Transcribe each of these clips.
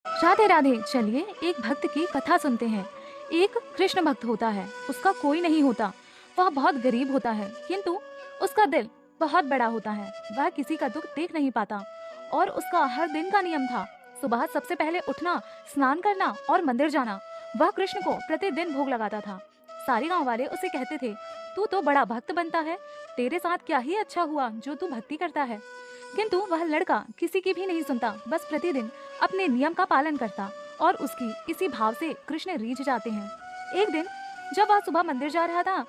राधे राधे। चलिए एक भक्त की कथा सुनते हैं। एक कृष्ण भक्त होता है, उसका कोई नहीं होता। वह बहुत गरीब होता है, किंतु उसका दिल बहुत बड़ा होता है। वह किसी का दुख देख नहीं पाता और उसका हर दिन का नियम था सुबह सबसे पहले उठना, स्नान करना और मंदिर जाना। वह कृष्ण को प्रतिदिन भोग लगाता था। सारे गांव वाले उसे कहते थे, तू तो बड़ा भक्त बनता है, तेरे साथ क्या ही अच्छा हुआ जो तू भक्ति करता है। किंतु वह लड़का किसी की भी नहीं सुनता, बस प्रतिदिन अपने नियम का पालन करता और उसकी इसी भाव से कृष्ण रीझ जाते हैं। एक दिन जब वह सुबह मंदिर जा रहा था,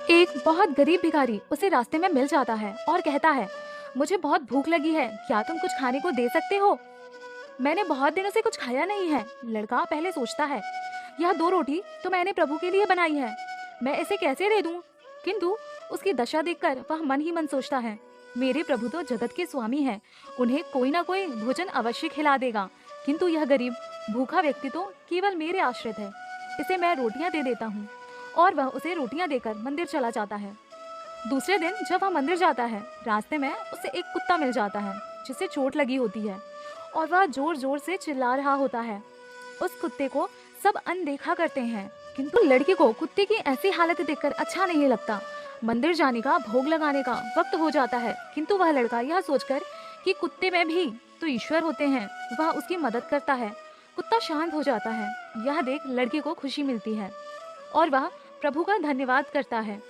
एक बहुत गरीब भिखारी उसे रास्ते में मिल जाता है और कहता है, मुझे बहुत भूख लगी है, क्या तुम कुछ खाने को दे सकते हो? मैंने बहुत दिनों से कुछ खाया नहीं है। लड़का पहले सोचता है, यह 2 रोटी तो मैंने प्रभु के लिए बनाई है, मैं इसे कैसे दे दूं? किंतु उसकी दशा देखकर वह मन ही मन सोचता है, मेरे प्रभु तो जगत के स्वामी हैं, उन्हें कोई ना कोई भोजन अवश्य खिला देगा। किंतु यह गरीब भूखा व्यक्ति तो केवल मेरे आश्रित है, इसे मैं रोटियां दे देता हूँ। और वह उसे रोटियां देकर मंदिर चला जाता है। दूसरे दिन जब वह मंदिर जाता है, रास्ते में उसे एक कुत्ता मिल जाता है जिसे चोट लगी होती है और वह जोर जोर से चिल्ला रहा होता है। उस कुत्ते को सब अनदेखा करते हैं, किंतु लड़के को कुत्ते की ऐसी हालत देखकर अच्छा नहीं लगता। मंदिर जाने का, भोग लगाने का वक्त हो जाता है, किंतु वह लड़का यह सोचकर कि कुत्ते में भी तो ईश्वर होते हैं, वह उसकी मदद करता है। कुत्ता शांत हो जाता है। यह देख लड़के को खुशी मिलती है और वह प्रभु का धन्यवाद करता है।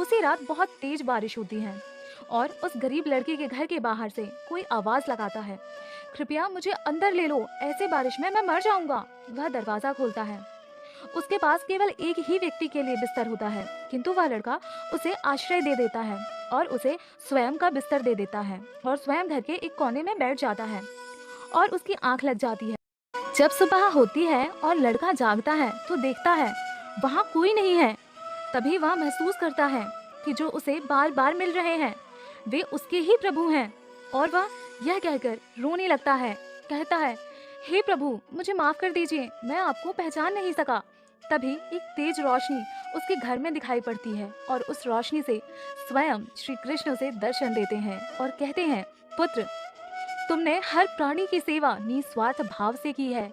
उसी रात बहुत तेज बारिश होती है और उस गरीब लड़के के घर के बाहर से कोई आवाज लगाता है, कृपया मुझे अंदर ले लो, ऐसे बारिश में मैं मर जाऊंगा। वह दरवाजा खोलता है। उसके पास केवल एक ही व्यक्ति के लिए बिस्तर होता है, किंतु वह लड़का उसे आश्रय दे देता है और उसे स्वयं का बिस्तर दे देता है और स्वयं घर के एक कोने में बैठ जाता है और उसकी आंख लग जाती है। जब सुबह होती है और लड़का जागता है तो देखता है वहाँ कोई नहीं है। तभी वह महसूस करता है कि जो उसे बार बार मिल रहे हैं वे उसके ही प्रभु हैं और वह यह कहकर रोने लगता है। कहता है, हे प्रभु मुझे माफ कर दीजिए, मैं आपको पहचान नहीं सका। तभी एक तेज रोशनी उसके घर में दिखाई पड़ती है और उस रोशनी से स्वयं श्री कृष्ण उसे दर्शन देते हैं और कहते हैं, पुत्र, तुमने हर प्राणी की सेवा निस्वार्थ भाव से की है।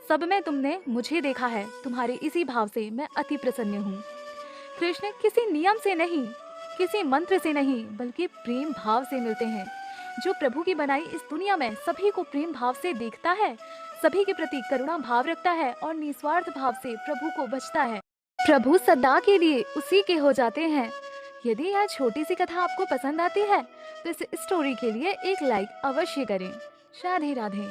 सब में तुमने मुझे देखा है, तुम्हारे इसी भाव से मैं अति प्रसन्न हूँ। कृष्ण किसी नियम से नहीं, किसी मंत्र से नहीं, बल्कि प्रेम भाव से मिलते हैं। जो प्रभु की बनाई इस दुनिया में सभी को प्रेम भाव से देखता है, सभी के प्रति करुणा भाव रखता है और निस्वार्थ भाव से प्रभु को भजता है, प्रभु सदा के लिए उसी के हो जाते हैं। यदि यह छोटी सी कथा आपको पसंद आती है तो इस स्टोरी के लिए एक लाइक अवश्य करें। राधे राधे।